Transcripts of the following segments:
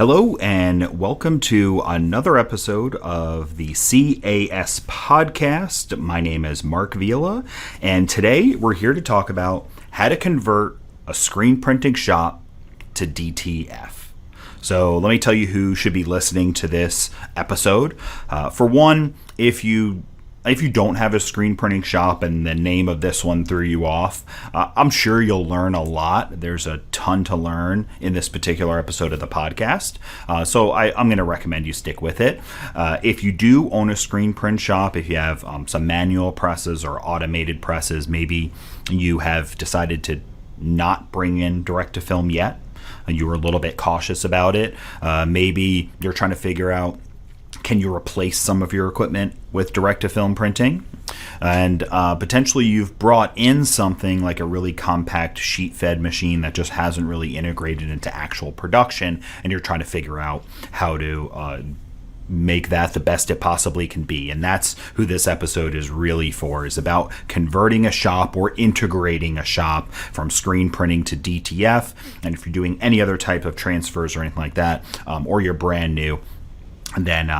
Hello and welcome to another episode of the CAS podcast. My name is Mark Vila, and today we're here to talk about how to convert a screen printing shop to DTF. So let me tell you who should be listening to this episode. For one, if you don't have a screen printing shop and the name of this one threw you off, I'm sure you'll learn a lot. There's a ton to learn in this particular episode of the podcast. So I'm going to recommend you stick with it. If you do own a screen print shop, if you have some manual presses or automated presses, maybe you have decided to not bring in direct-to-film yet, and you were a little bit cautious about it. Maybe you're trying to figure out, can you replace some of your equipment with direct-to-film printing? And potentially you've brought in something like a really compact sheet-fed machine that just hasn't really integrated into actual production, and you're trying to figure out how to make that the best it possibly can be. And that's who this episode is really for, is about converting a shop or integrating a shop from screen printing to DTF. And if you're doing any other type of transfers or anything like that, or you're brand new, and then,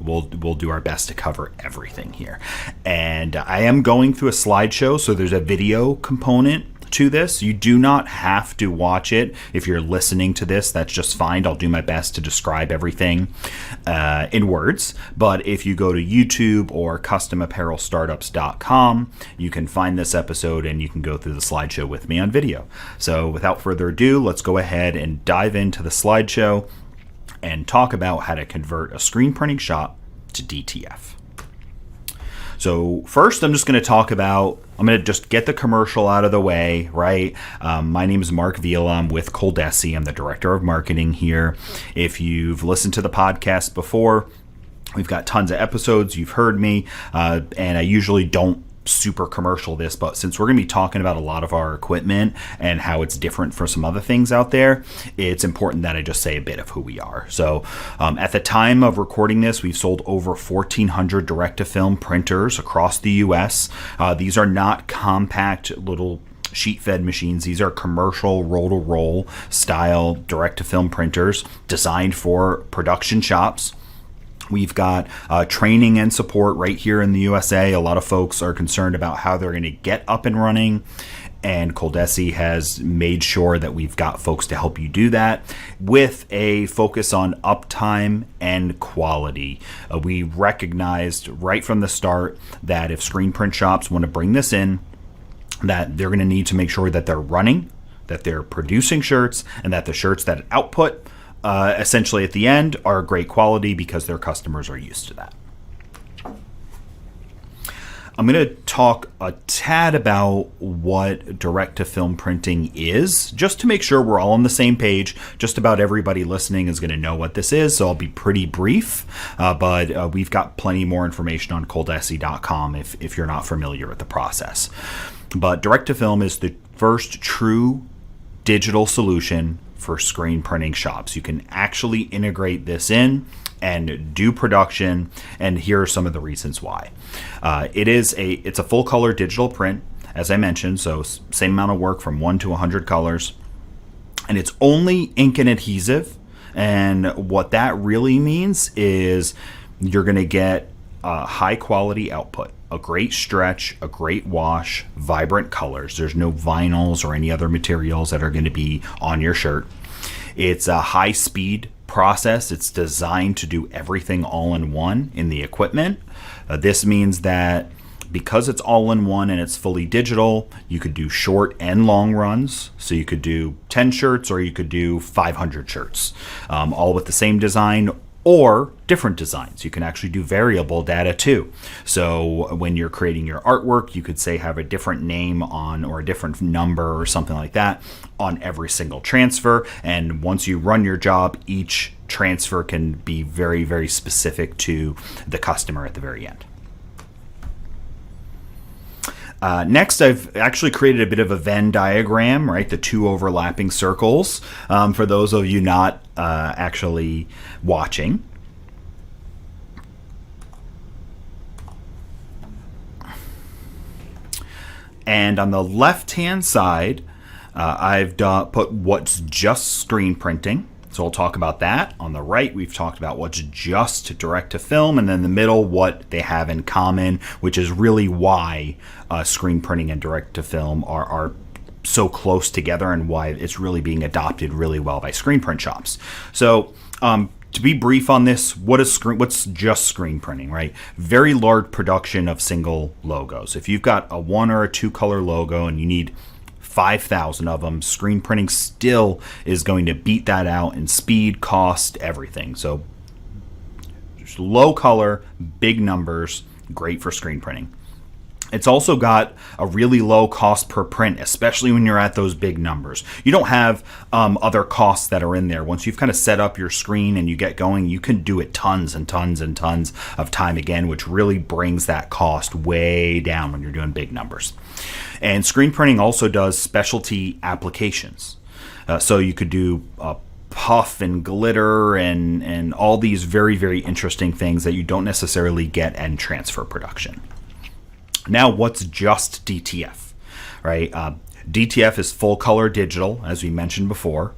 we'll do our best to cover everything here. And I am going through a slideshow, so there's a video component to this. You do not have to watch it. If you're listening to this, that's just fine. I'll do my best to describe everything in words. But if you go to YouTube or customapparelstartups.com, you can find this episode and you can go through the slideshow with me on video. So without further ado, let's go ahead and dive into the slideshow and talk about how to convert a screen printing shop to DTF. So first, I'm just going to just get the commercial out of the way, right? My name is Mark Vila. I'm with ColDesi. I'm the director of marketing here. If you've listened to the podcast before, we've got tons of episodes. You've heard me, and I usually don't super commercial this, but since we're going to be talking about a lot of our equipment and how it's different from some other things out there, it's important that I just say a bit of who we are. So at the time of recording this, we've sold over 1,400 direct-to-film printers across the US. These are not compact little sheet-fed machines. These are commercial roll-to-roll style direct-to-film printers designed for production shops. We've got training and support right here in the USA. A lot of folks are concerned about how they're going to get up and running, and ColDesi has made sure that we've got folks to help you do that with a focus on uptime and quality. We recognized right from the start that if screen print shops want to bring this in, that they're going to need to make sure that they're running, that they're producing shirts, and that the shirts that output essentially at the end are great quality because their customers are used to that. I'm going to talk a tad about what direct-to-film printing is, just to make sure we're all on the same page. Just about everybody listening is going to know what this is, so I'll be pretty brief, but we've got plenty more information on coldesi.com if you're not familiar with the process. But direct-to-film is the first true digital solution for screen printing shops. You can actually integrate this in and do production, and here are some of the reasons why. It's a full color digital print, as I mentioned, so same amount of work from 1 to 100 colors, and it's only ink and adhesive. And what that really means is you're going to get a high quality output, a great stretch, a great wash, vibrant colors. There's no vinyls or any other materials that are going to be on your shirt. It's a high speed process. It's designed to do everything all in one in the equipment. This means that because it's all in one and it's fully digital, you could do short and long runs. So you could do 10 shirts or you could do 500 shirts, all with the same design, or different designs. You can actually do variable data too. So when you're creating your artwork, you could say have a different name on, or a different number or something like that on every single transfer. And once you run your job, each transfer can be very, very specific to the customer at the very end. Next, I've actually created a bit of a Venn diagram, right? The two overlapping circles, for those of you not actually watching. And on the left-hand side, I've put what's just screen printing. So we'll talk about that. On the right, we've talked about what's just direct to film, and then in the middle, what they have in common, which is really why screen printing and direct to film are so close together, and why it's really being adopted really well by screen print shops. So to be brief on this, what's just screen printing, right? Very large production of single logos. If you've got a 1 or a 2 color logo and you need 5,000 of them, screen printing still is going to beat that out in speed, cost, everything. So just low color, big numbers, great for screen printing. It's also got a really low cost per print, especially when you're at those big numbers. You don't have other costs that are in there. Once you've kind of set up your screen and you get going, you can do it tons and tons and tons of time again, which really brings that cost way down when you're doing big numbers. And screen printing also does specialty applications. So you could do puff and glitter and all these very, very interesting things that you don't necessarily get in transfer production. Now, what's just DTF, right? DTF is full color digital, as we mentioned before.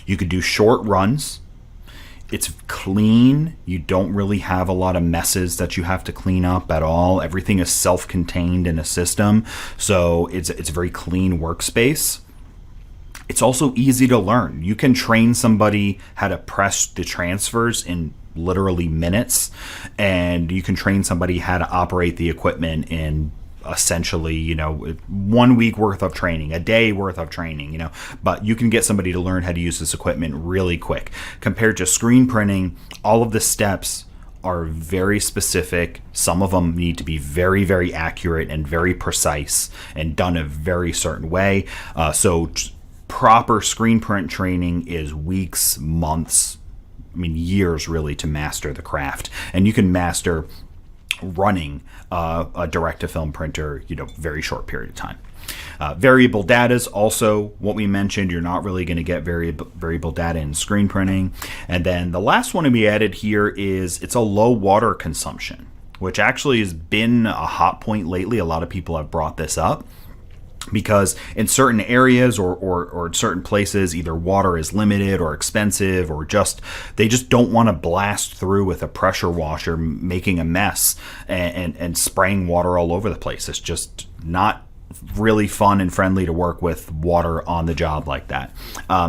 You could do short runs. It's clean. You don't really have a lot of messes that you have to clean up at all. Everything is self-contained in a system, so it's a very clean workspace. It's also easy to learn. You can train somebody how to press the transfers in literally minutes, and you can train somebody how to operate the equipment in essentially 1 week worth of training, a day worth of training, but you can get somebody to learn how to use this equipment really quick. Compared to screen printing, all of the steps are very specific. Some of them need to be very, very accurate and very precise and done a very certain way. So proper screen print training is weeks, months, years really to master the craft. And you can master running a direct-to-film printer, very short period of time. Variable data is also what we mentioned. You're not really going to get variable data in screen printing. And then the last one to be added here is it's a low water consumption, which actually has been a hot point lately. A lot of people have brought this up, because in certain areas or in certain places, either water is limited or expensive, or they just don't want to blast through with a pressure washer, making a mess and spraying water all over the place. It's just not really fun and friendly to work with water on the job like that.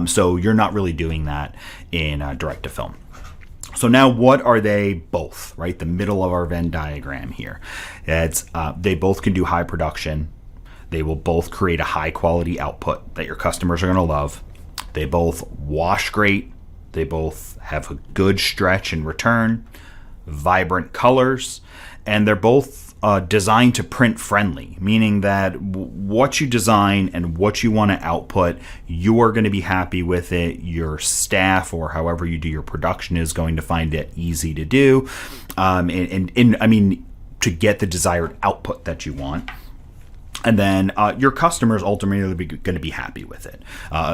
So you're not really doing that in direct to film. So now what are they both, right? The middle of our Venn diagram here. They both can do high production. They will both create a high quality output that your customers are going to love. They both wash great. They both have a good stretch and return, vibrant colors, and they're both designed to print friendly, meaning that what you design and what you want to output, you are going to be happy with it. Your staff or however you do your production is going to find it easy to do, to get the desired output that you want. And then your customers ultimately going to be happy with it.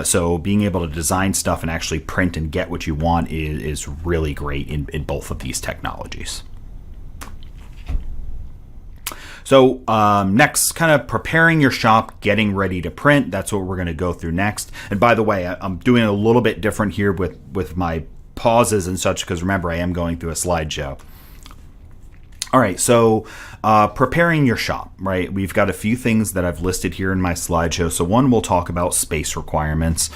So being able to design stuff and actually print and get what you want is really great in both of these technologies. So next, kind of preparing your shop, getting ready to print. That's what we're going to go through next. And by the way, I'm doing it a little bit different here with my pauses and such, because remember, I am going through a slideshow. All right, so preparing your shop, right? We've got a few things that I've listed here in my slideshow. So one, we'll talk about space requirements.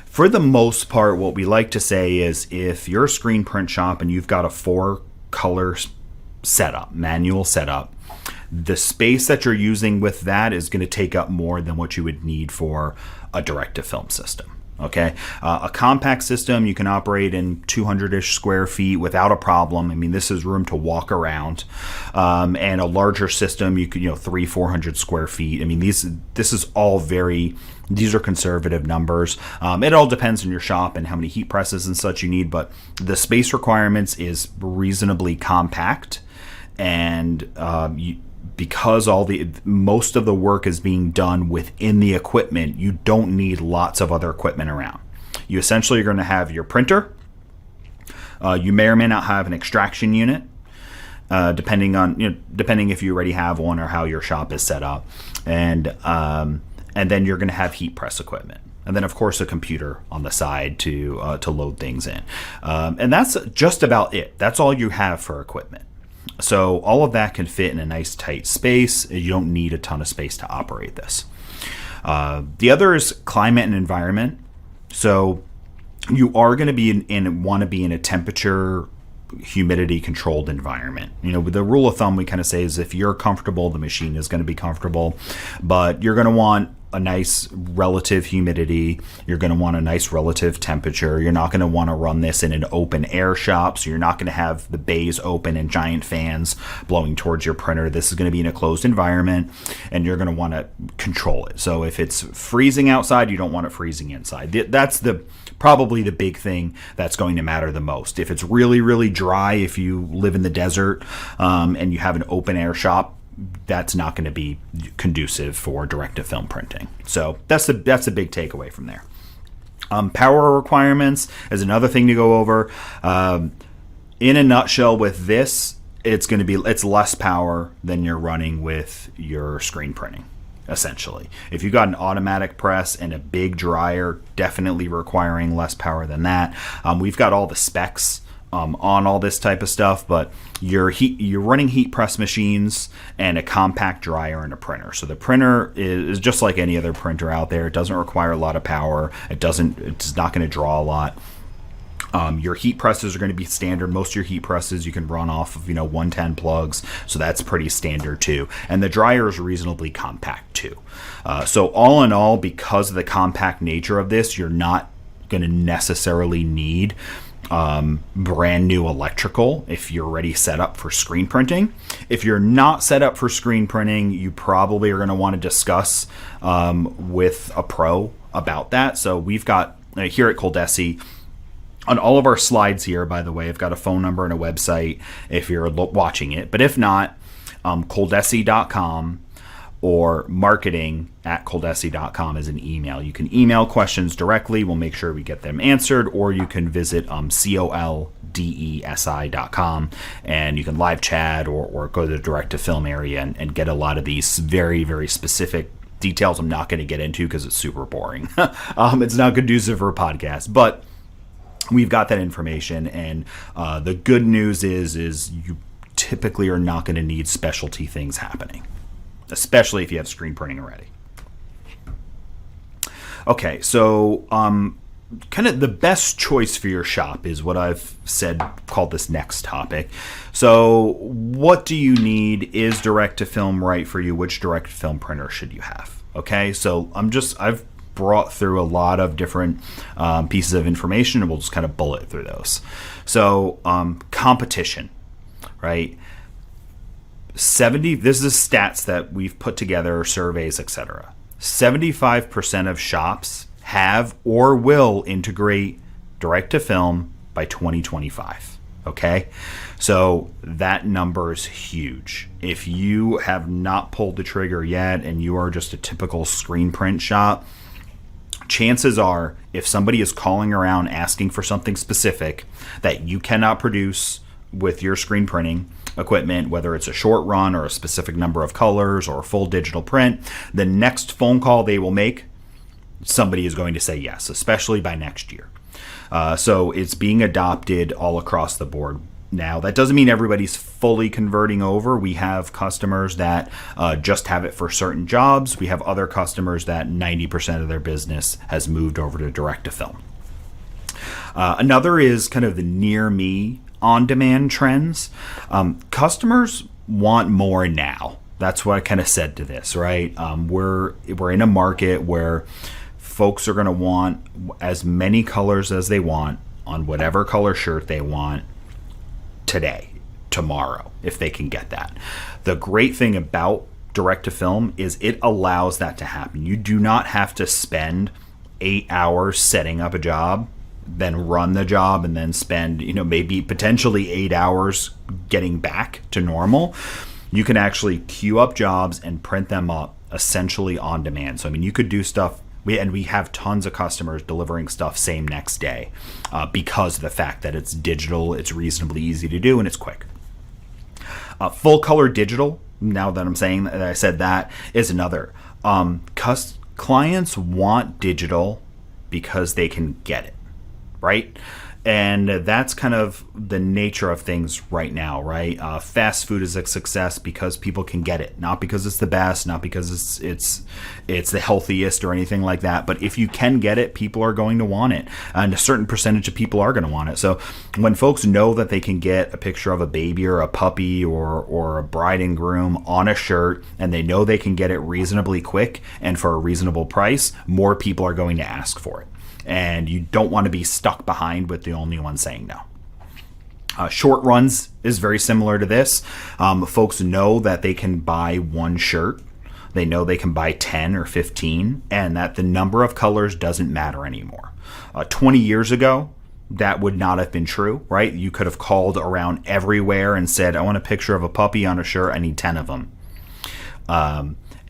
For the most part, what we like to say is if you're a screen print shop and you've got a 4-color setup, manual setup, the space that you're using with that is going to take up more than what you would need for a direct-to-film system. Okay, a compact system you can operate in 200-ish square feet without a problem. This is room to walk around, and a larger system you could 300-400 square feet. This is all these are conservative numbers. It all depends on your shop and how many heat presses and such you need, but the space requirements is reasonably compact, and because most of the work is being done within the equipment, you don't need lots of other equipment around. You essentially are going to have your printer. You may or may not have an extraction unit, depending if you already have one or how your shop is set up, and then you're going to have heat press equipment. and then of course a computer on the side to load things in. And that's just about it. That's all you have for equipment. So all of that can fit in a nice tight space. You don't need a ton of space to operate this. The other is climate and environment. So you are going to be want to be in a temperature, humidity controlled environment. The rule of thumb we kind of say is if you're comfortable, the machine is going to be comfortable, but you're going to want a nice relative humidity. You're going to want a nice relative temperature. You're not going to want to run this in an open air shop, so you're not going to have the bays open and giant fans blowing towards your printer. This is going to be in a closed environment, and you're going to want to control it. So if it's freezing outside, you don't want it freezing inside. That's probably the big thing that's going to matter the most. If it's really, really dry, if you live in the desert and you have an open air shop, that's not going to be conducive for direct-to-film printing. So that's a big takeaway from there. Power requirements is another thing to go over. In a nutshell, with this, it's less power than you're running with your screen printing. Essentially, if you got an automatic press and a big dryer, definitely requiring less power than that. We've got all the specs on all this type of stuff, but you're running heat press machines and a compact dryer and a printer. So the printer is just like any other printer out there. It doesn't require a lot of power. It's not going to draw a lot. Your heat presses are going to be standard. Most of your heat presses you can run off of 110 plugs, so that's pretty standard too. And the dryer is reasonably compact too. So all in all, because of the compact nature of this, you're not going to necessarily need brand new electrical if you're already set up for screen printing. If you're not set up for screen printing, you probably are going to want to discuss with a pro about that. So we've got here at ColDesi, on all of our slides here, by the way, I've got a phone number and a website if you're watching it. But if not, ColDesi.com or marketing@coldesi.com is an email. You can email questions directly. We'll make sure we get them answered. Or you can visit ColDesi.com and you can live chat or go to the direct-to-film area and get a lot of these very, very specific details I'm not going to get into because it's super boring. It's not conducive for a podcast. But we've got that information, and the good news is you typically are not going to need specialty things happening, especially if you have screen printing already. Okay, so kind of the best choice for your shop is what I've called this next topic. So what do you need? Is direct-to-film right for you? Which direct-to-film printer should you have? Okay, so I've brought through a lot of different pieces of information, and we'll just kind of bullet through those. So competition, right? This is stats that we've put together, surveys, etc. 75% of shops have or will integrate direct-to-film by 2025. Okay, so that number is huge. If you have not pulled the trigger yet and you are just a typical screen print shop, chances are, if somebody is calling around asking for something specific that you cannot produce with your screen printing equipment, whether it's a short run or a specific number of colors or a full digital print, the next phone call they will make, somebody is going to say yes, especially by next year. So it's being adopted all across the board. Now, that doesn't mean everybody's fully converting over. We have customers that just have it for certain jobs. We have other customers that 90% of their business has moved over to direct-to-film. Another is kind of the near-me on-demand trends. Customers want more now. That's what I kind of said to this, right? We're in a market where folks are going to want as many colors as they want on whatever color shirt they want today, tomorrow, if they can get that. The great thing about direct-to-film is it allows that to happen. You do not have to spend 8 hours setting up a job, then run the job, and then spend, maybe potentially 8 hours getting back to normal. You can actually queue up jobs and print them up essentially on demand. So, you could do stuff. We have tons of customers delivering stuff same next day because of the fact that it's digital, it's reasonably easy to do, and it's quick. Full color digital, now that I'm saying that I said that, is another. Clients want digital because they can get it, right? And that's kind of the nature of things right now, right? Fast food is a success because people can get it, not because it's the best, not because it's the healthiest or anything like that. But if you can get it, people are going to want it, and a certain percentage of people are going to want it. So when folks know that they can get a picture of a baby or a puppy or a bride and groom on a shirt, and they know they can get it reasonably quick and for a reasonable price, more people are going to ask for it. And you don't want to be stuck behind with the only one saying no. Short runs is very similar to this. Folks know that they can buy one shirt. They know they can buy 10 or 15, and that the number of colors doesn't matter anymore. 20 years ago, that would not have been true, right? You could have called around everywhere and said, I want a picture of a puppy on a shirt. I need 10 of them.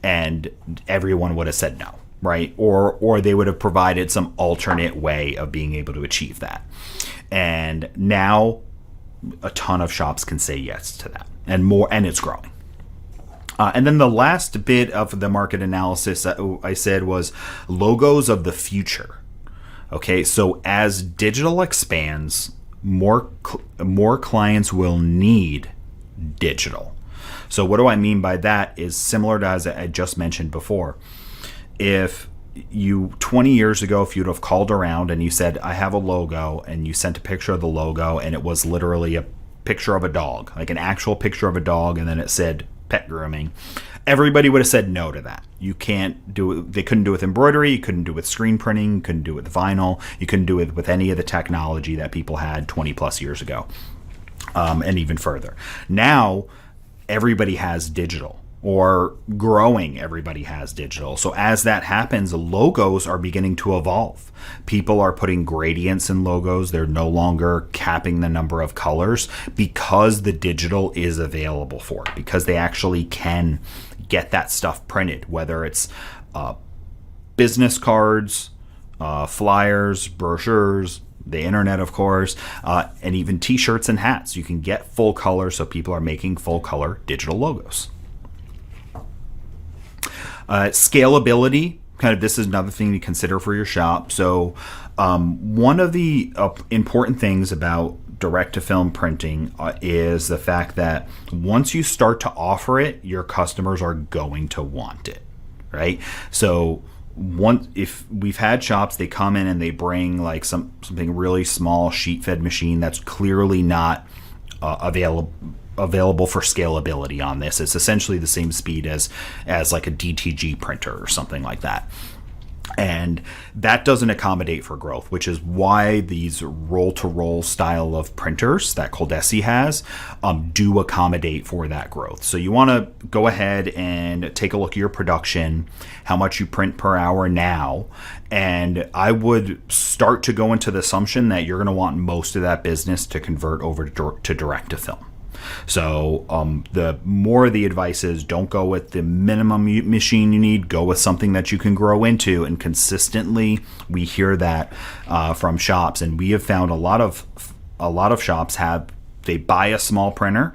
And everyone would have said no. Right, or they would have provided some alternate way of being able to achieve that. And now a ton of shops can say yes to that, and more, and it's growing. And then the last bit of the market analysis that I said was logos of the future. Okay, so as digital expands, more clients will need digital. So what do I mean by that is similar to as I just mentioned before. If you 20 years ago, if you'd have called around and you said, I have a logo, and you sent a picture of the logo and it was literally a picture of a dog, like an actual picture of a dog, and then it said pet grooming, everybody would have said no to that. You can't do it. They couldn't do it with embroidery. You couldn't do it with screen printing. You couldn't do it with vinyl. You couldn't do it with any of the technology that people had 20 plus years ago, and even further. Now, everybody has digital. Or growing, everybody has digital. So as that happens, logos are beginning to evolve. People are putting gradients in logos. They're no longer capping the number of colors because the digital is available for it, because they actually can get that stuff printed, whether it's business cards, flyers, brochures, the internet, of course, and even t-shirts and hats. You can get full color, so people are making full color digital logos. Scalability, kind of, this is another thing to consider for your shop. So one of the important things about direct-to-film printing is the fact that once you start to offer it, your customers are going to want it, right? So if we've had shops, they come in and they bring like something really small sheet-fed machine that's clearly not available for scalability on this. It's essentially the same speed as like a DTG printer or something like that. And that doesn't accommodate for growth, which is why these roll-to-roll style of printers that ColDesi has do accommodate for that growth. So you want to go ahead and take a look at your production, how much you print per hour now, and I would start to go into the assumption that you're going to want most of that business to convert over to direct-to-film. So the more the advice is, don't go with the minimum machine you need, go with something that you can grow into. And consistently we hear that from shops, and we have found a lot of shops they buy a small printer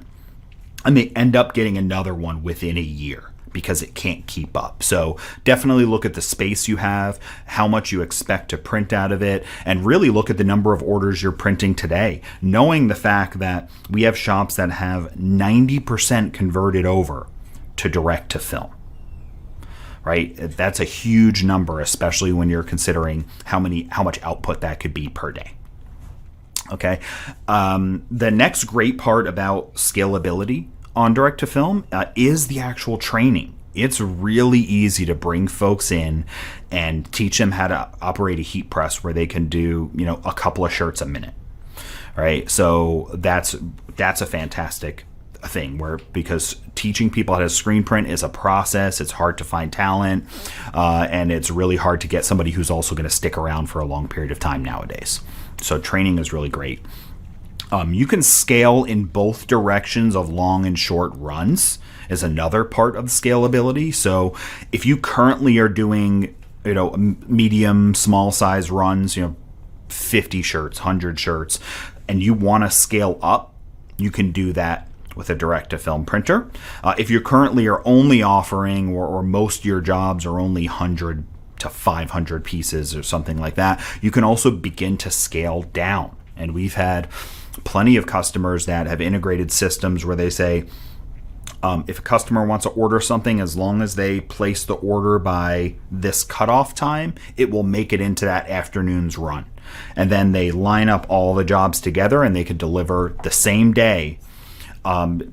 and they end up getting another one within a year because it can't keep up. So definitely look at the space you have, how much you expect to print out of it, and really look at the number of orders you're printing today, knowing the fact that we have shops that have 90% converted over to direct to film. Right? That's a huge number, especially when you're considering how much output that could be per day. Okay. The next great part about scalability on direct to film is the actual training. It's really easy to bring folks in and teach them how to operate a heat press where they can do, a couple of shirts a minute. Right? So that's a fantastic thing, because teaching people how to screen print is a process. It's hard to find talent, and it's really hard to get somebody who's also going to stick around for a long period of time nowadays. So training is really great. You can scale in both directions of long and short runs is another part of the scalability. So if you currently are doing, medium, small size runs, 50 shirts, 100 shirts, and you want to scale up, you can do that with a direct-to-film printer. If you currently are only offering, or most of your jobs are only 100 to 500 pieces or something like that. You can also begin to scale down. And we've had plenty of customers that have integrated systems where they say, if a customer wants to order something, as long as they place the order by this cutoff time, it will make it into that afternoon's run. And then they line up all the jobs together and they can deliver the same day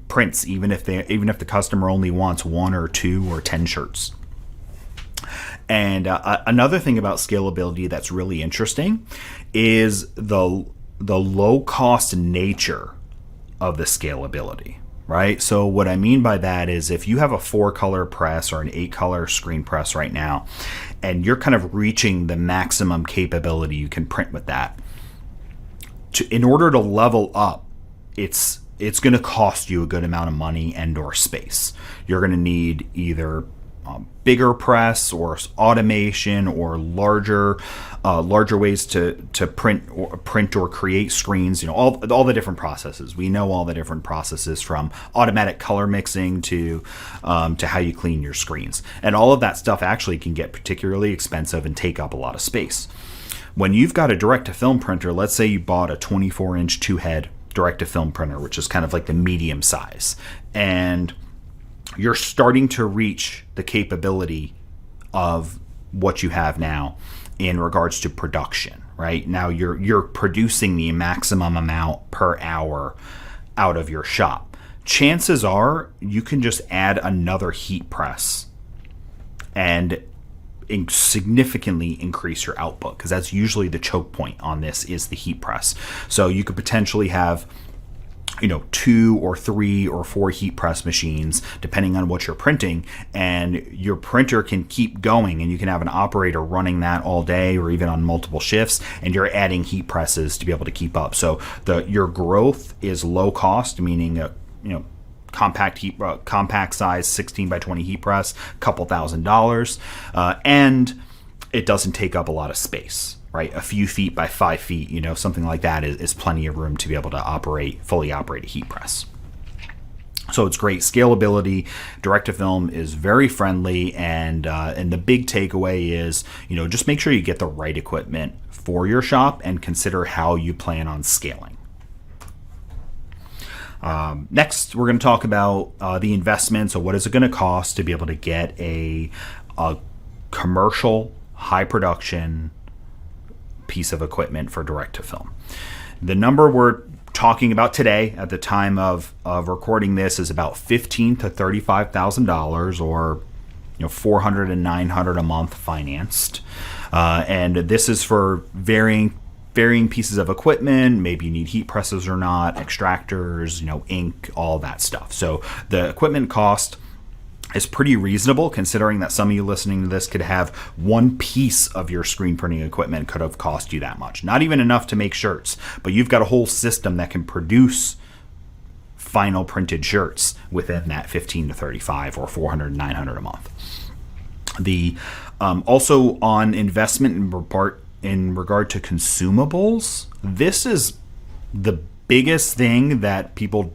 prints, even if the customer only wants 1 or 2 or 10 shirts. And another thing about scalability that's really interesting is the low cost nature of the scalability. Right? So what I mean by that is if you have a 4-color press or an 8-color screen press right now, and you're kind of reaching the maximum capability you can print with that, in order to level up, it's going to cost you a good amount of money and or space. You're going to need either bigger press or automation or larger ways to print or create screens. All the different processes. We know all the different processes, from automatic color mixing to how you clean your screens, and all of that stuff actually can get particularly expensive and take up a lot of space. When you've got a direct-to-film printer, let's say you bought a 24-inch 2-head direct-to-film printer, which is kind of like the medium size, and you're starting to reach the capability of what you have now in regards to production. Right now, you're producing the maximum amount per hour out of your shop. Chances are you can just add another heat press and significantly increase your output, because that's usually the choke point on this, is the heat press. So you could potentially have 2 or 3 or 4 heat press machines, depending on what you're printing, and your printer can keep going, and you can have an operator running that all day or even on multiple shifts, and you're adding heat presses to be able to keep up. So your growth is low cost, meaning compact size 16 by 20 heat press, couple $1,000, and it doesn't take up a lot of space. Right, a few feet by 5 feet, something like that is plenty of room to be able to fully operate a heat press. So it's great scalability. Direct-to-film is very friendly, and the big takeaway is, just make sure you get the right equipment for your shop and consider how you plan on scaling. Next, we're going to talk about the investment. So what is it going to cost to be able to get a commercial, high production piece of equipment for direct-to-film? The number we're talking about today at the time of recording this is about $15,000 to $35,000, or $400 and $900 a month financed, and this is for varying pieces of equipment. Maybe you need heat presses or not, extractors, ink, all that stuff. So the equipment cost is pretty reasonable, considering that some of you listening to this could have one piece of your screen printing equipment could have cost you that much. Not even enough to make shirts, but you've got a whole system that can produce final printed shirts within that $15 to $35 or $400, $900 a month. The also on investment in regard to consumables, this is the biggest thing that people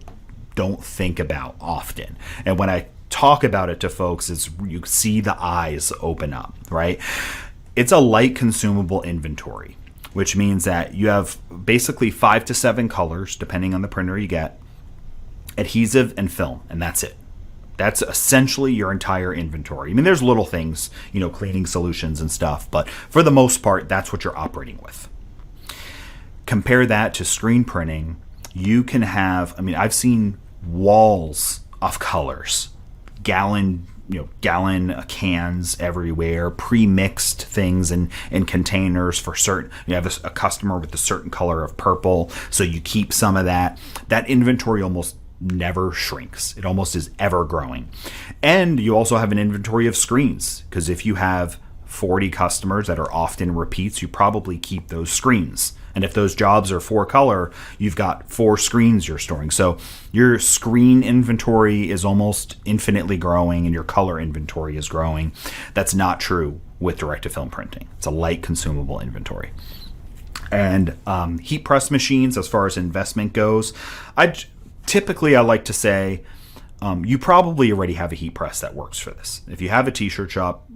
don't think about often. And when I talk about it to folks, is you see the eyes open up, right? It's a light consumable inventory, which means that you have basically 5 to 7 colors, depending on the printer you get, adhesive and film, and that's it. That's essentially your entire inventory. I mean, there's little things, cleaning solutions and stuff, but for the most part, that's what you're operating with. Compare that to screen printing. You can have, I've seen walls of colors, gallon cans everywhere, pre-mixed things in containers for certain. You have a customer with a certain color of purple, so you keep some of that. That inventory almost never shrinks. It almost is ever growing. And you also have an inventory of screens, because if you have 40 customers that are often repeats, you probably keep those screens. And if those jobs are 4 color, you've got 4 screens you're storing. So your screen inventory is almost infinitely growing, and your color inventory is growing. That's not true with direct-to-film printing. It's a light consumable inventory. And heat press machines, as far as investment goes, I like to say you probably already have a heat press that works for this. If you have a t-shirt shop,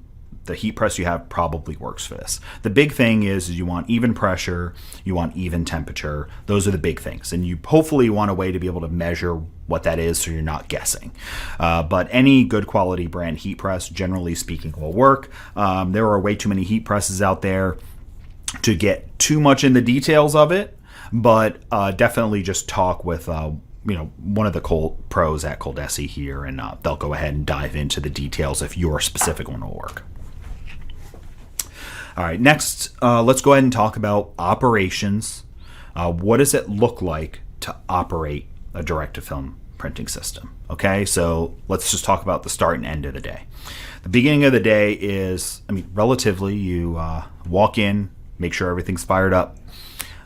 the heat press you have probably works for this. The big thing is you want even pressure, you want even temperature. Those are the big things. And you hopefully want a way to be able to measure what that is so you're not guessing. But any good quality brand heat press, generally speaking, will work. There are way too many heat presses out there to get too much in the details of it, but definitely just talk with one of the pros at ColDesi here, and they'll go ahead and dive into the details if your specific one will work. All right, next, let's go ahead and talk about operations. What does it look like to operate a direct-to-film printing system? Okay, so let's just talk about the start and end of the day. The beginning of the day is, relatively, you walk in, make sure everything's fired up.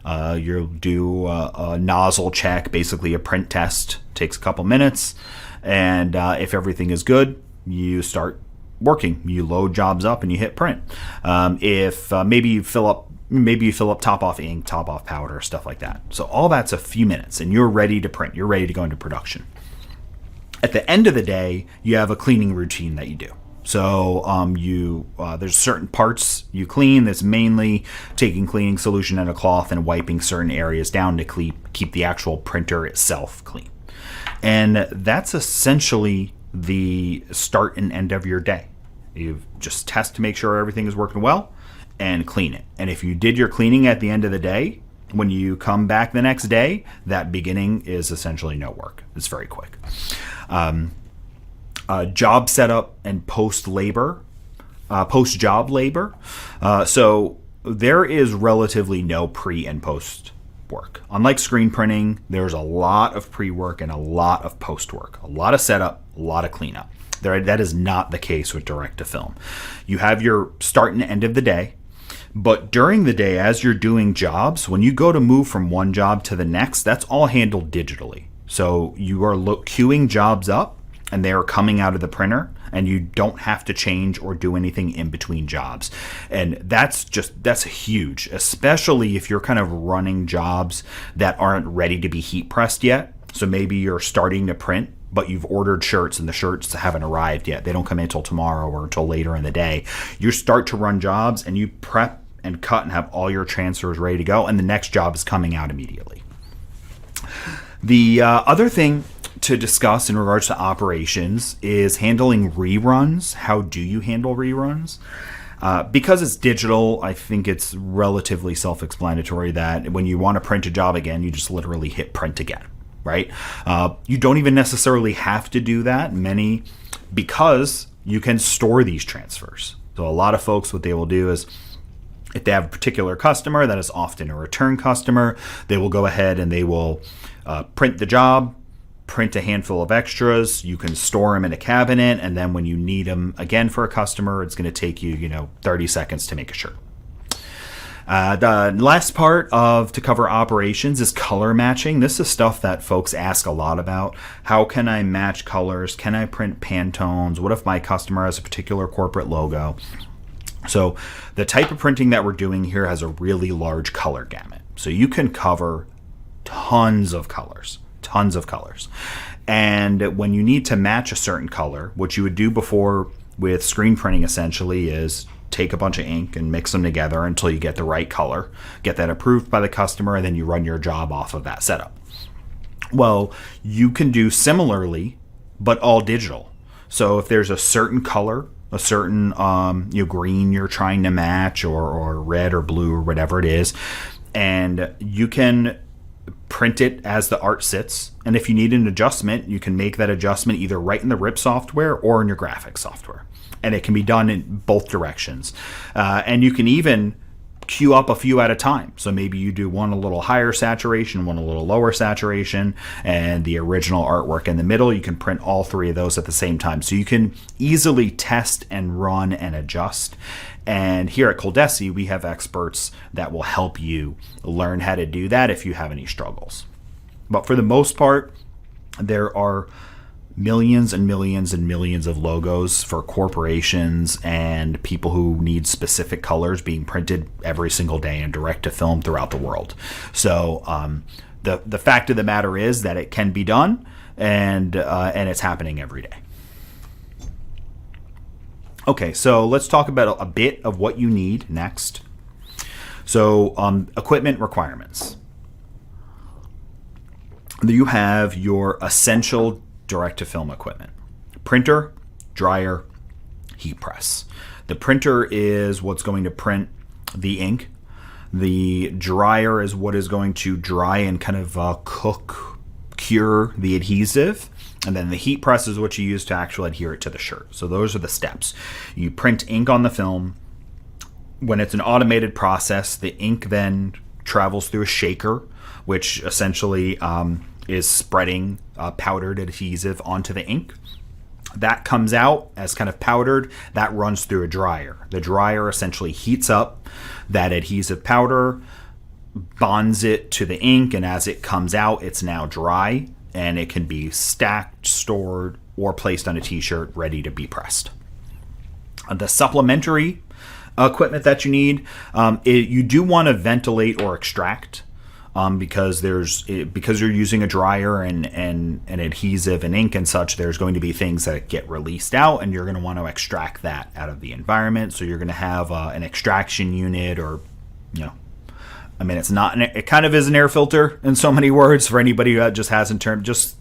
You'll do a nozzle check, basically a print test. Takes a couple minutes, and if everything is good, you start working. You load jobs up and you hit print. If maybe you fill up top off ink, top off powder, stuff like that. So all that's a few minutes, and you're ready to print. You're ready to go into production. At the end of the day, you have a cleaning routine that you do. So there's certain parts you clean. That's mainly taking cleaning solution in a cloth and wiping certain areas down to keep the actual printer itself clean. And that's essentially the start and end of your day. You just test to make sure everything is working well and clean it. And if you did your cleaning at the end of the day, when you come back the next day, that beginning is essentially no work. It's very quick. Job setup and post-job labor. So there is relatively no pre and post work. Unlike screen printing, there's a lot of pre-work and a lot of post-work. A lot of setup, a lot of cleanup. That is not the case with direct-to-film. You have your start and end of the day, but during the day, as you're doing jobs, when you go to move from one job to the next, that's all handled digitally. So you are queuing jobs up, and they are coming out of the printer, and you don't have to change or do anything in between jobs. And that's huge, especially if you're kind of running jobs that aren't ready to be heat pressed yet. So maybe you're starting to print, but you've ordered shirts and the shirts haven't arrived yet. They don't come in until tomorrow or until later in the day. You start to run jobs and you prep and cut and have all your transfers ready to go, and the next job is coming out immediately. The other thing to discuss in regards to operations is handling reruns. How do you handle reruns? Because it's digital, I think it's relatively self-explanatory that when you want to print a job again, you just literally hit print again, right? You don't even necessarily have to do that, because you can store these transfers. So a lot of folks, what they will do is, if they have a particular customer that is often a return customer, they will go ahead and they will print the job, print a handful of extras. You can store them in a cabinet, and then when you need them again for a customer, it's going to take you, 30 seconds to make a shirt. The last part to cover operations is color matching. This is stuff that folks ask a lot about. How can I match colors? Can I print Pantones? What if my customer has a particular corporate logo? So the type of printing that we're doing here has a really large color gamut. So you can cover tons of colors. And when you need to match a certain color, what you would do before with screen printing essentially is take a bunch of ink and mix them together until you get the right color, get that approved by the customer, and then you run your job off of that setup. Well, you can do similarly, but all digital. So if there's a certain color, a certain green you're trying to match, or red or blue or whatever it is, and you can print it as the art sits, and if you need an adjustment, you can make that adjustment either right in the RIP software or in your graphics software, and it can be done in both directions. And you can even queue up a few at a time. So maybe you do one a little higher saturation, one a little lower saturation, and the original artwork in the middle. You can print all three of those at the same time. So you can easily test and run and adjust. And here at ColDesi, we have experts that will help you learn how to do that if you have any struggles. But for the most part, there are millions and millions and millions of logos for corporations and people who need specific colors being printed every single day in direct to film throughout the world. So the fact of the matter is that it can be done, and it's happening every day. Okay, so let's talk about a bit of what you need next. So equipment requirements. You have your essential direct-to-film equipment. Printer, dryer, heat press. The printer is what's going to print the ink. The dryer is what is going to dry and kind of cure the adhesive. And then the heat press is what you use to actually adhere it to the shirt. So those are the steps. You print ink on the film. When it's an automated process, the ink then travels through a shaker, which essentially is spreading powdered adhesive onto the ink. That comes out as kind of powdered. That runs through a dryer. The dryer essentially heats up that adhesive powder, bonds it to the ink, and as it comes out, it's now dry, and it can be stacked, stored, or placed on a t-shirt ready to be pressed. The supplementary equipment that you need, you do want to ventilate or extract, because you're using a dryer and an adhesive and ink and such. There's going to be things that get released out, and you're going to want to extract that out of the environment. So you're going to have an extraction unit, or it kind of is an air filter in so many words for anybody who just hasn't turned. Just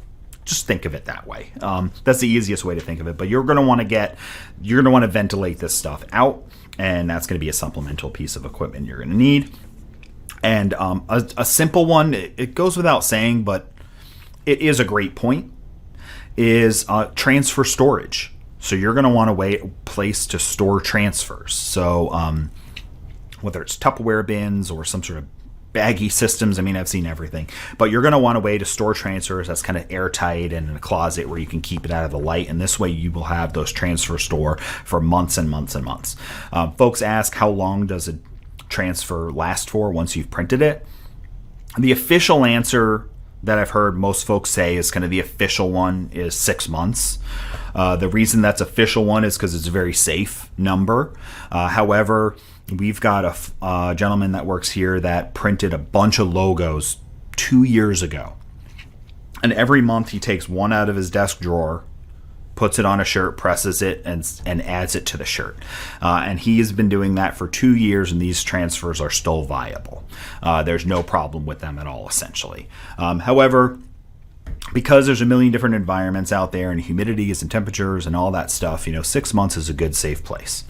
think of it that way. That's the easiest way to think of it. But you're going to want to ventilate this stuff out, and that's going to be a supplemental piece of equipment you're going to need. And a simple one, it goes without saying, but it is a great point, is transfer storage. So you're going to want a place to store transfers. So whether it's Tupperware bins or some sort of baggy systems, I've seen everything. But you're going to want a way to store transfers that's kind of airtight and in a closet where you can keep it out of the light. And this way you will have those transfers store for months and months and months. Folks ask, how long does a transfer last for once you've printed it? The official answer that I've heard most folks say is kind of the official one is 6 months. The reason that's official one is because it's a very safe number. However, we've got a gentleman that works here that printed a bunch of logos 2 years ago. And every month he takes one out of his desk drawer, puts it on a shirt, presses it, and adds it to the shirt. And he has been doing that for 2 years, and these transfers are still viable. There's no problem with them at all, essentially. However, because there's a million different environments out there, and humidities and temperatures and all that stuff, 6 months is a good, safe place.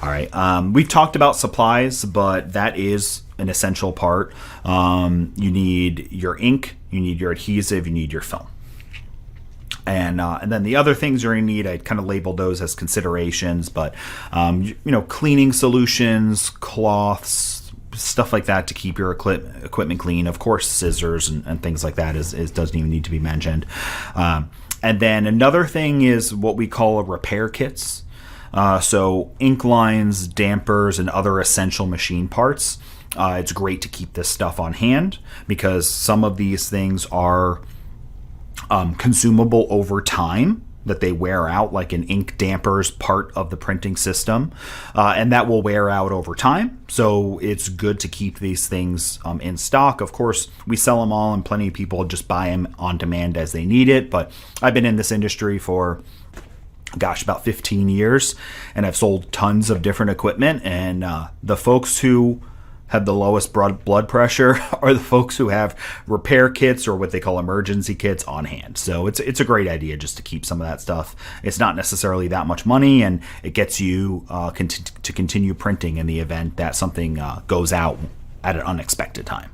All right. We've talked about supplies, but that is an essential part. You need your ink, you need your adhesive, you need your film. And then the other things you're going to need, I kind of labeled those as considerations, but cleaning solutions, cloths, stuff like that to keep your equipment clean. Of course, scissors and things like that doesn't even need to be mentioned. And then another thing is what we call repair kits. So ink lines, dampers, and other essential machine parts. It's great to keep this stuff on hand because some of these things are consumable over time, that they wear out, like an ink damper is part of the printing system, and that will wear out over time. So it's good to keep these things in stock. Of course, we sell them all, and plenty of people just buy them on demand as they need it. But I've been in this industry for about 15 years, and I've sold tons of different equipment, and the folks who have the lowest blood pressure are the folks who have repair kits or what they call emergency kits on hand. So it's a great idea just to keep some of that stuff. It's not necessarily that much money, and it gets you to continue printing in the event that something goes out at an unexpected time.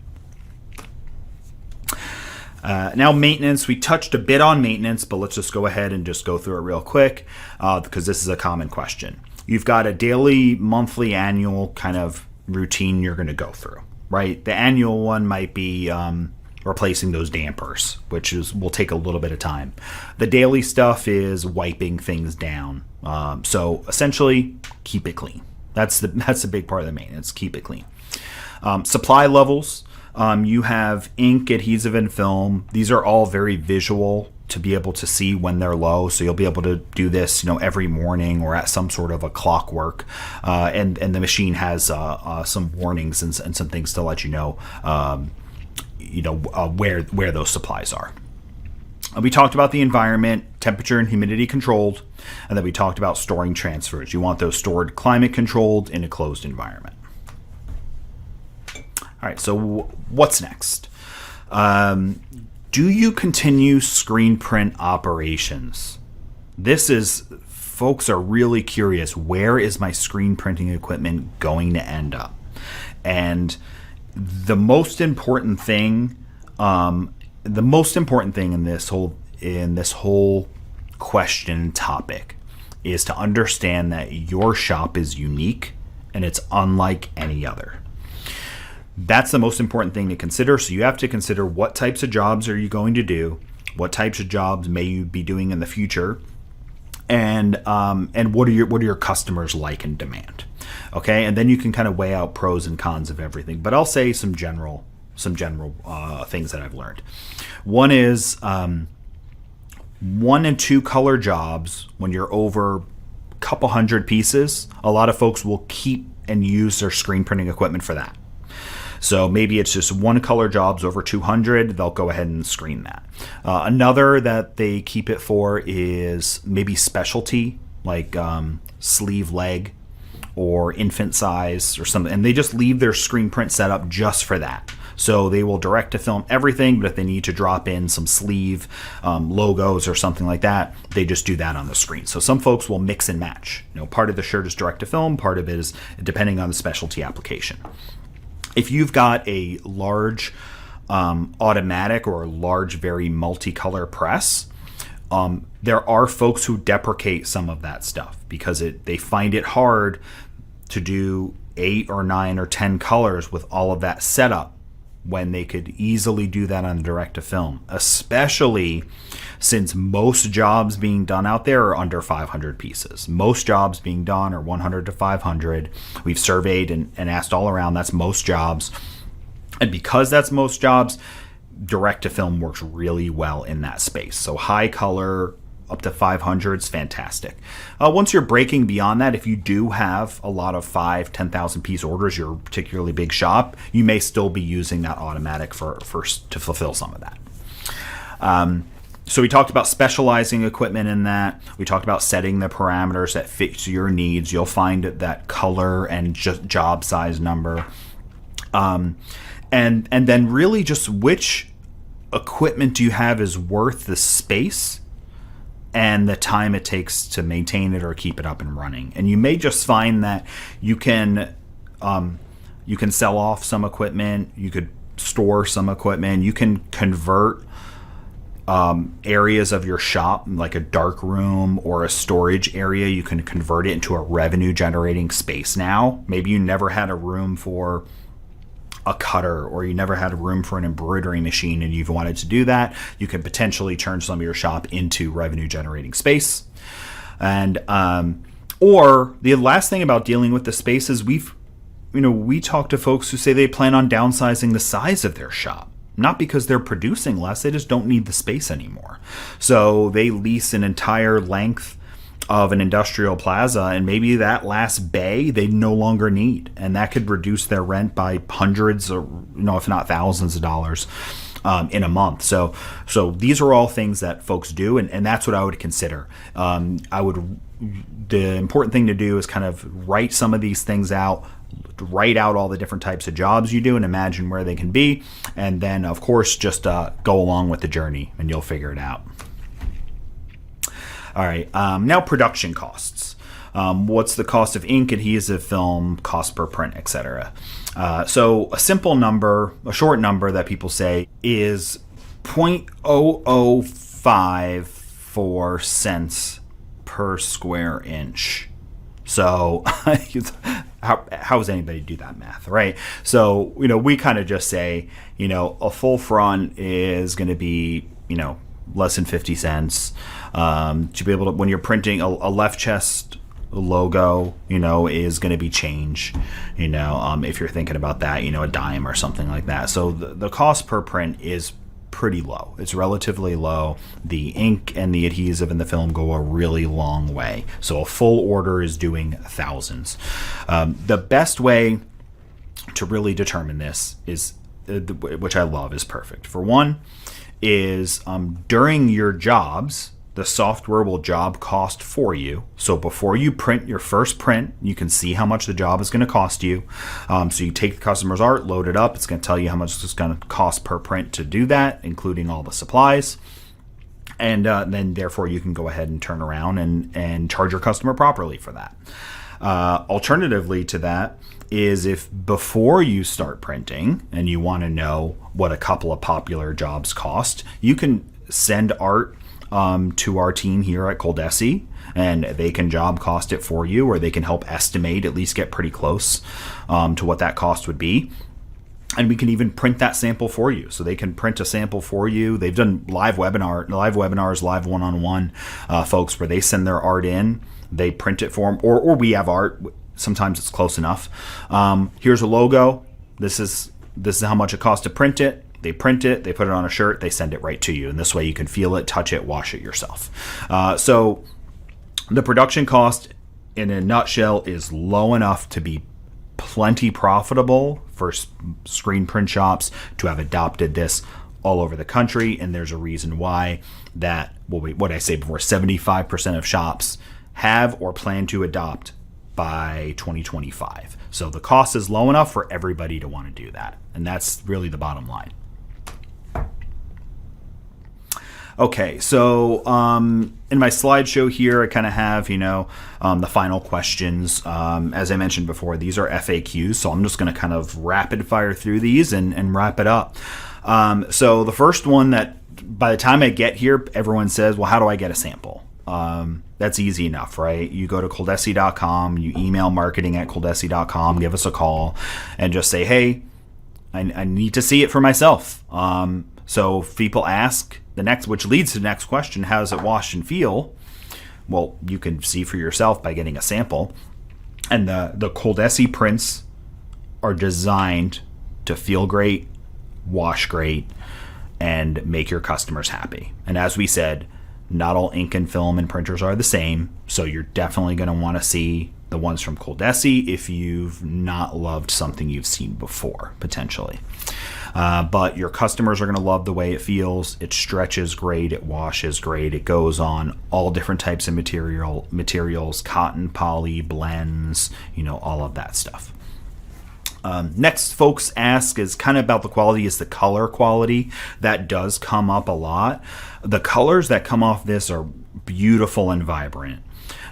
Now maintenance, we touched a bit on maintenance, but let's just go ahead and just go through it real quick because this is a common question. You've got a daily, monthly, annual kind of routine you're going to go through, right? The annual one might be replacing those dampers, which will take a little bit of time. The daily stuff is wiping things down. So essentially, keep it clean. That's the big part of the maintenance. Keep it clean. Supply levels. You have ink, adhesive, and film. These are all very visual to be able to see when they're low. So you'll be able to do this, every morning or at some sort of a clockwork. And the machine has some warnings and some things to let you know, where those supplies are. We talked about the environment, temperature and humidity controlled, and then we talked about storing transfers. You want those stored climate controlled in a closed environment. All right, so what's next? Do you continue screen print operations? Folks are really curious, where is my screen printing equipment going to end up? And the most important thing in this whole question topic is to understand that your shop is unique and it's unlike any other. That's the most important thing to consider. So you have to consider, what types of jobs are you going to do? What types of jobs may you be doing in the future? And what are your customers like and demand? Okay, and then you can kind of weigh out pros and cons of everything. But I'll say some general things that I've learned. One is 1 and 2 color jobs. When you're over a couple hundred pieces, a lot of folks will keep and use their screen printing equipment for that. So maybe it's just 1 color jobs over 200, they'll go ahead and screen that. Another that they keep it for is maybe specialty, like sleeve leg or infant size or something, and they just leave their screen print set up just for that. So they will direct to film everything, but if they need to drop in some sleeve logos or something like that, they just do that on the screen. So some folks will mix and match. Part of the shirt is direct to film, part of it is depending on the specialty application. If you've got a large automatic or a large, very multicolor press, there are folks who deprecate some of that stuff because they find it hard to do 8 or 9 or 10 colors with all of that setup when they could easily do that on direct to film, especially since most jobs being done out there are under 500 pieces. Most jobs being done are 100 to 500. We've surveyed and asked all around, that's most jobs. And because that's most jobs, direct to film works really well in that space. So high color up to 500 is fantastic. Once you're breaking beyond that, if you do have a lot of 10,000 piece orders, you're a particularly big shop, you may still be using that automatic to fulfill some of that. So we talked about specializing equipment in that. We talked about setting the parameters that fit your needs. You'll find that color and just job size number. And then really just which equipment do you have is worth the space and the time it takes to maintain it or keep it up and running. And you may just find that you can sell off some equipment, you could store some equipment, you can convert areas of your shop, like a dark room or a storage area, you can convert it into a revenue generating space now. Maybe you never had a room for a cutter, or you never had a room for an embroidery machine and you've wanted to do that. You can potentially turn some of your shop into revenue generating space. And or the last thing about dealing with the space is we talk to folks who say they plan on downsizing the size of their shop. Not because they're producing less, they just don't need the space anymore. So they lease an entire length of an industrial plaza, and maybe that last bay they no longer need, and that could reduce their rent by hundreds or if not thousands of dollars in a month. So these are all things that folks do, and that's what I would consider. The important thing to do is kind of write some of these things out, write out all the different types of jobs you do and imagine where they can be, and then of course just go along with the journey and you'll figure it out. All right, now production costs. What's the cost of ink, adhesive, film, cost per print, etc. So a simple number, a short number that people say is 0.0054 cents per square inch. So how does anybody do that math, right? So, we kind of just say, a full front is going to be, less than 50 cents. To be able to, when you're printing a left chest logo, is going to be change, if you're thinking about that, a dime or something like that. So the cost per print is pretty low. It's relatively low. The ink and the adhesive and the film go a really long way. So a full order is doing thousands. The best way to really determine this is, which I love, is perfect. For one, is during your jobs, the software will job cost for you. So before you print your first print, you can see how much the job is going to cost you. So you take the customer's art, load it up. It's going to tell you how much it's going to cost per print to do that, including all the supplies. And then therefore you can go ahead and turn around and charge your customer properly for that. Alternatively to that is if before you start printing and you want to know what a couple of popular jobs cost, you can send art to our team here at ColDesi, and they can job cost it for you, or they can help estimate, at least get pretty close to what that cost would be. And we can even print that sample for you. So they can print a sample for you. They've done live webinars, live one-on-one folks where they send their art in, they print it for them, or we have art. Sometimes it's close enough. Here's a logo. This is how much it costs to print it. They print it, they put it on a shirt, they send it right to you. And this way you can feel it, touch it, wash it yourself. So the production cost in a nutshell is low enough to be plenty profitable for screen print shops to have adopted this all over the country. And there's a reason why that, what I say before, 75% of shops have or plan to adopt by 2025. So the cost is low enough for everybody to want to do that. And that's really the bottom line. Okay, so in my slideshow here, I kind of have, the final questions. As I mentioned before, these are FAQs, so I'm just going to kind of rapid fire through these and wrap it up. So the first one that by the time I get here, everyone says, well, how do I get a sample? That's easy enough, right? You go to ColDesi.com, you email marketing@ColDesi.com, give us a call, and just say, hey, I need to see it for myself. So if people ask, which leads to the next question, how does it wash and feel? Well, you can see for yourself by getting a sample. And the ColDesi prints are designed to feel great, wash great, and make your customers happy. And as we said, not all ink and film and printers are the same, so you're definitely going to want to see the ones from ColDesi if you've not loved something you've seen before, potentially. But your customers are going to love the way it feels. It stretches great. It washes great. It goes on all different types of materials, cotton, poly, blends, all of that stuff. Next, folks ask is kind of about the quality, is the color quality. That does come up a lot. The colors that come off this are beautiful and vibrant.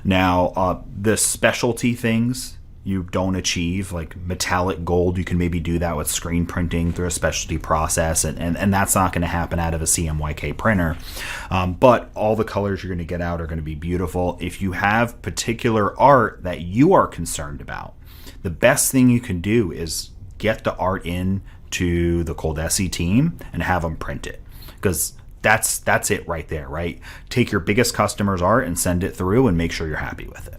Now, the specialty things you don't achieve, like metallic gold, you can maybe do that with screen printing through a specialty process, and that's not going to happen out of a CMYK printer. But all the colors you're going to get out are going to be beautiful. If you have particular art that you are concerned about, the best thing you can do is get the art in to the ColDesi team and have them print it, because that's it right there, right? Take your biggest customer's art and send it through and make sure you're happy with it.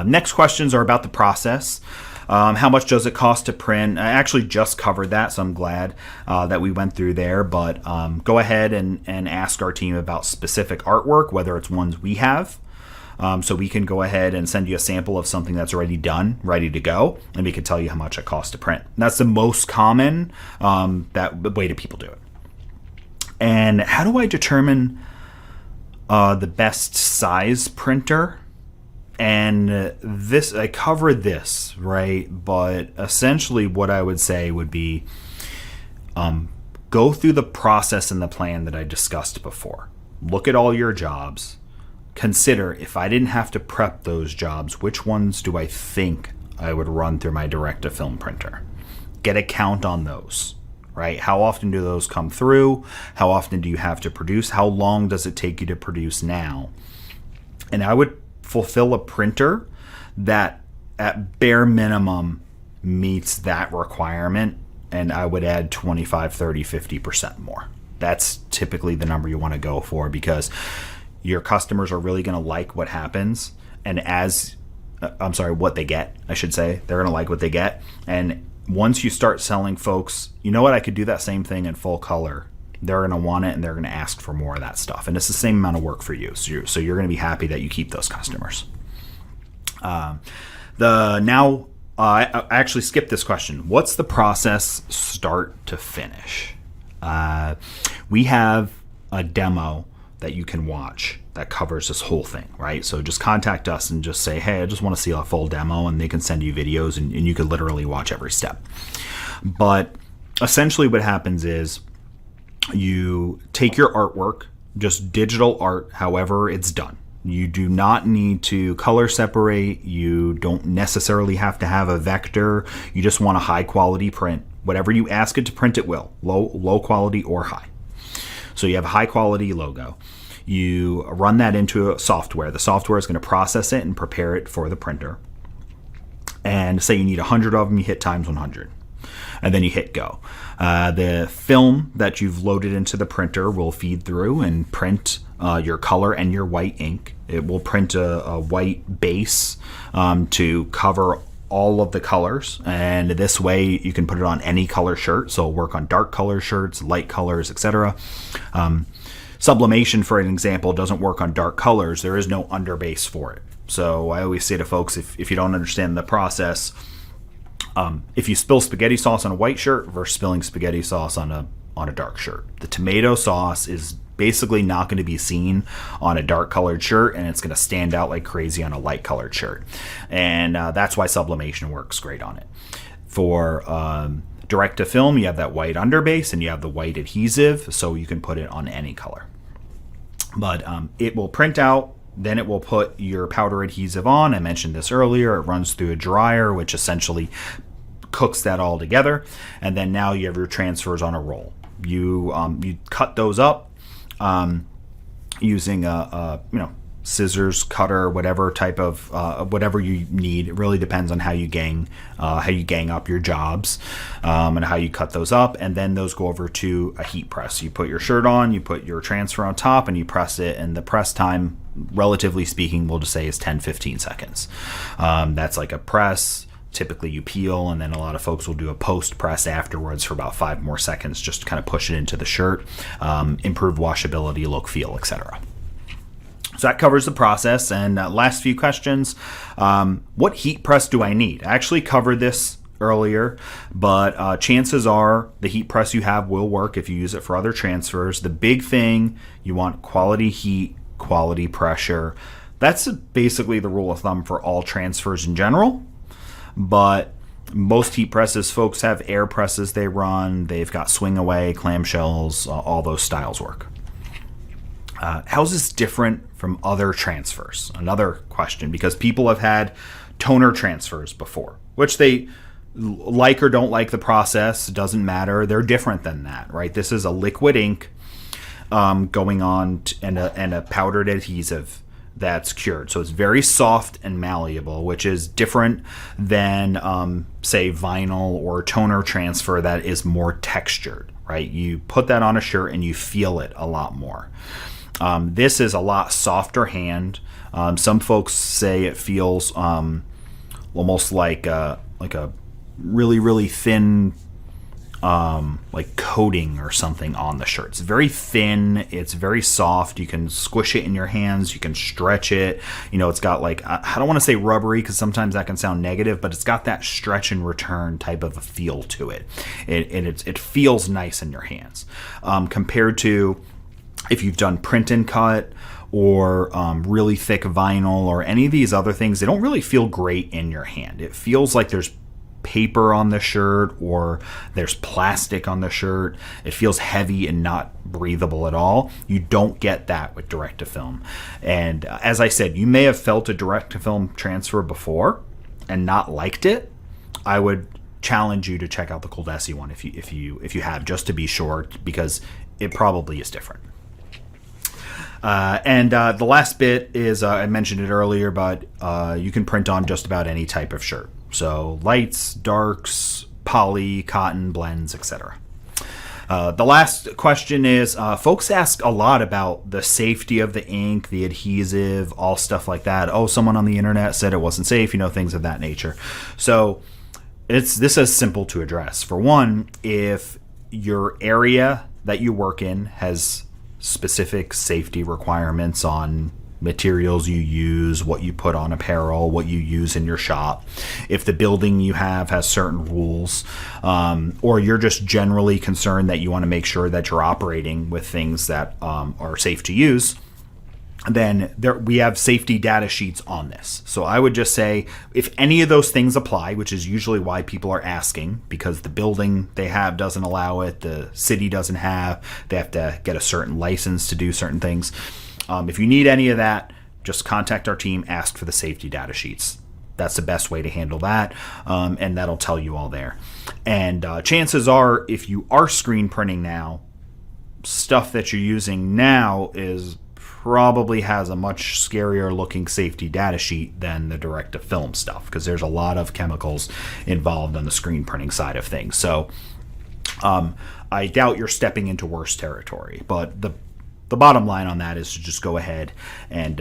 Next questions are about the process. How much does it cost to print? I actually just covered that, so I'm glad that we went through there. But go ahead and ask our team about specific artwork, whether it's ones we have. So we can go ahead and send you a sample of something that's already done, ready to go, and we can tell you how much it costs to print. And that's the most common way that people do it. And how do I determine the best size printer? And this, I covered this, right? But essentially what I would say would be go through the process and the plan that I discussed before. Look at all your jobs. Consider, if I didn't have to prep those jobs, which ones do I think I would run through my direct-to-film printer? Get a count on those, right? How often do those come through? How often do you have to produce? How long does it take you to produce now? And I would fulfill a printer that at bare minimum meets that requirement, and I would add 25, 30, 50% more. That's typically the number you want to go for, because your customers are really going to like what happens, and what they get, I should say. They're going to like what they get. And once you start selling folks, you know what, I could do that same thing in full color. They're going to want it, and they're going to ask for more of that stuff. And it's the same amount of work for you. So you're going to be happy that you keep those customers. I actually skipped this question. What's the process start to finish? We have a demo that you can watch that covers this whole thing, right? So just contact us and just say, hey, I just want to see a full demo, and they can send you videos, and you can literally watch every step. But essentially what happens is you take your artwork, just digital art, however it's done. You do not need to color separate. You don't necessarily have to have a vector. You just want a high quality print. Whatever you ask it to print, it will. Low quality or high. So you have a high quality logo. You run that into a software. The software is going to process it and prepare it for the printer. And say you need 100 of them, you hit times 100. And then you hit go. The film that you've loaded into the printer will feed through and print your color and your white ink. It will print a white base to cover all of the colors, and this way you can put it on any color shirt. So it'll work on dark color shirts, light colors, etc. Sublimation, for an example, doesn't work on dark colors. There is no underbase for it. So I always say to folks, if you don't understand the process, if you spill spaghetti sauce on a white shirt versus spilling spaghetti sauce on a dark shirt, the tomato sauce is basically not going to be seen on a dark colored shirt, and it's going to stand out like crazy on a light colored shirt. And that's why sublimation works great on it. For direct to film, you have that white underbase and you have the white adhesive, so you can put it on any color. But it will print out, then it will put your powder adhesive on. I mentioned this earlier. It runs through a dryer, which essentially cooks that all together. And then now you have your transfers on a roll. You cut those up using a scissors, cutter, whatever type of whatever you need. It really depends on how you gang up your jobs and how you cut those up. And then those go over to a heat press. You put your shirt on, you put your transfer on top, and you press it. And the press time, relatively speaking, we'll just say is 10-15 seconds. That's like a press. Typically you peel, and then a lot of folks will do a post press afterwards for about 5 more seconds just to kind of push it into the shirt, improve washability, look, feel, etc. So that covers the process. And last few questions, what heat press do I need? I actually covered this earlier, but chances are the heat press you have will work if you use it for other transfers. The big thing, you want quality heat, quality pressure. That's basically the rule of thumb for all transfers in general. But most heat presses, folks have air presses they run. They've got swing away, clamshells, all those styles work. How's this different from other transfers? Another question, because people have had toner transfers before, which they like or don't like the process. It doesn't matter. They're different than that, right? This is a liquid ink going on and a powdered adhesive that's cured. So it's very soft and malleable, which is different than, say, vinyl or toner transfer that is more textured, right? You put that on a shirt and you feel it a lot more. This is a lot softer hand. Some folks say it feels almost like a really, really thin like coating or something on the shirt. It's very thin. It's very soft. You can squish it in your hands. You can stretch it. It's got like, I don't want to say rubbery because sometimes that can sound negative, but it's got that stretch and return type of a feel to it. It feels nice in your hands compared to if you've done print and cut or really thick vinyl or any of these other things. They don't really feel great in your hand. It feels like there's paper on the shirt or there's plastic on the shirt. It feels heavy and not breathable at all. You don't get that with direct to film. And as I said, you may have felt a direct to film transfer before and not liked it. I would challenge you to check out the ColDesi one if you have, just to be sure, because it probably is different. And the last bit is, I mentioned it earlier, but you can print on just about any type of shirt. So lights, darks, poly, cotton, blends, etc. The last question is, folks ask a lot about the safety of the ink, the adhesive, all stuff like that. Oh, someone on the internet said it wasn't safe, things of that nature. So this is simple to address. For one, if your area that you work in has specific safety requirements on materials you use, what you put on apparel, what you use in your shop. If the building you have has certain rules, or you're just generally concerned that you want to make sure that you're operating with things that are safe to use, then we have safety data sheets on this. So I would just say if any of those things apply, which is usually why people are asking, because the building they have doesn't allow it, the city doesn't have, they have to get a certain license to do certain things. If you need any of that, just contact our team, ask for the safety data sheets. That's the best way to handle that, and that'll tell you all there. And chances are, if you are screen printing now, stuff that you're using now probably has a much scarier looking safety data sheet than the direct to film stuff, because there's a lot of chemicals involved on the screen printing side of things. So I doubt you're stepping into worse territory, but the bottom line on that is to just go ahead and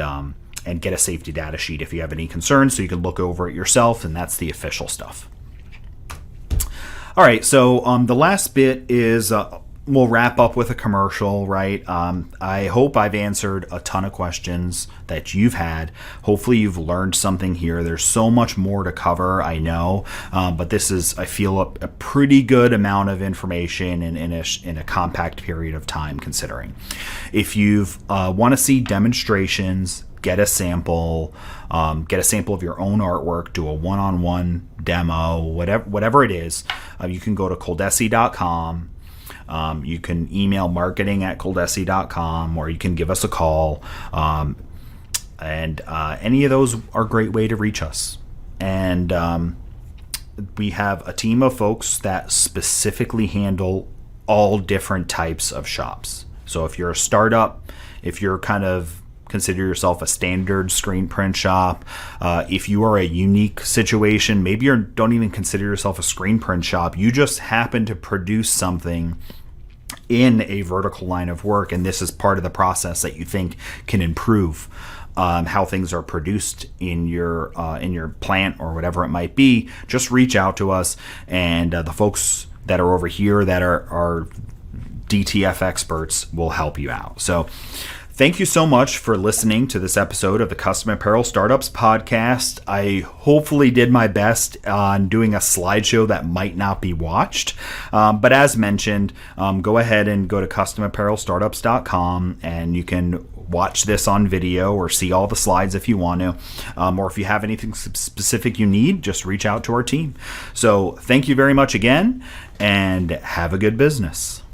get a safety data sheet if you have any concerns, so you can look over it yourself, and that's the official stuff. All right, so the last bit is we'll wrap up with a commercial, right? I hope I've answered a ton of questions that you've had. Hopefully you've learned something here. There's so much more to cover, I know, but this is, I feel, a pretty good amount of information in a compact period of time, considering. If you want to see demonstrations, get a sample of your own artwork, do a one-on-one demo, whatever it is, you can go to ColDesi.com. You can email marketing@ColDesi.com, or you can give us a call. And any of those are a great way to reach us. And we have a team of folks that specifically handle all different types of shops. So if you're a startup, if you're consider yourself a standard screen print shop, if you are a unique situation, maybe you don't even consider yourself a screen print shop, you just happen to produce something in a vertical line of work, and this is part of the process that you think can improve how things are produced in your plant or whatever it might be, just reach out to us, and the folks that are over here that are DTF experts will help you out. So thank you so much for listening to this episode of the Custom Apparel Startups podcast. I hopefully did my best on doing a slideshow that might not be watched. But as mentioned, go ahead and go to customapparelstartups.com, and you can watch this on video or see all the slides if you want to. Or if you have anything specific you need, just reach out to our team. So thank you very much again, and have a good business.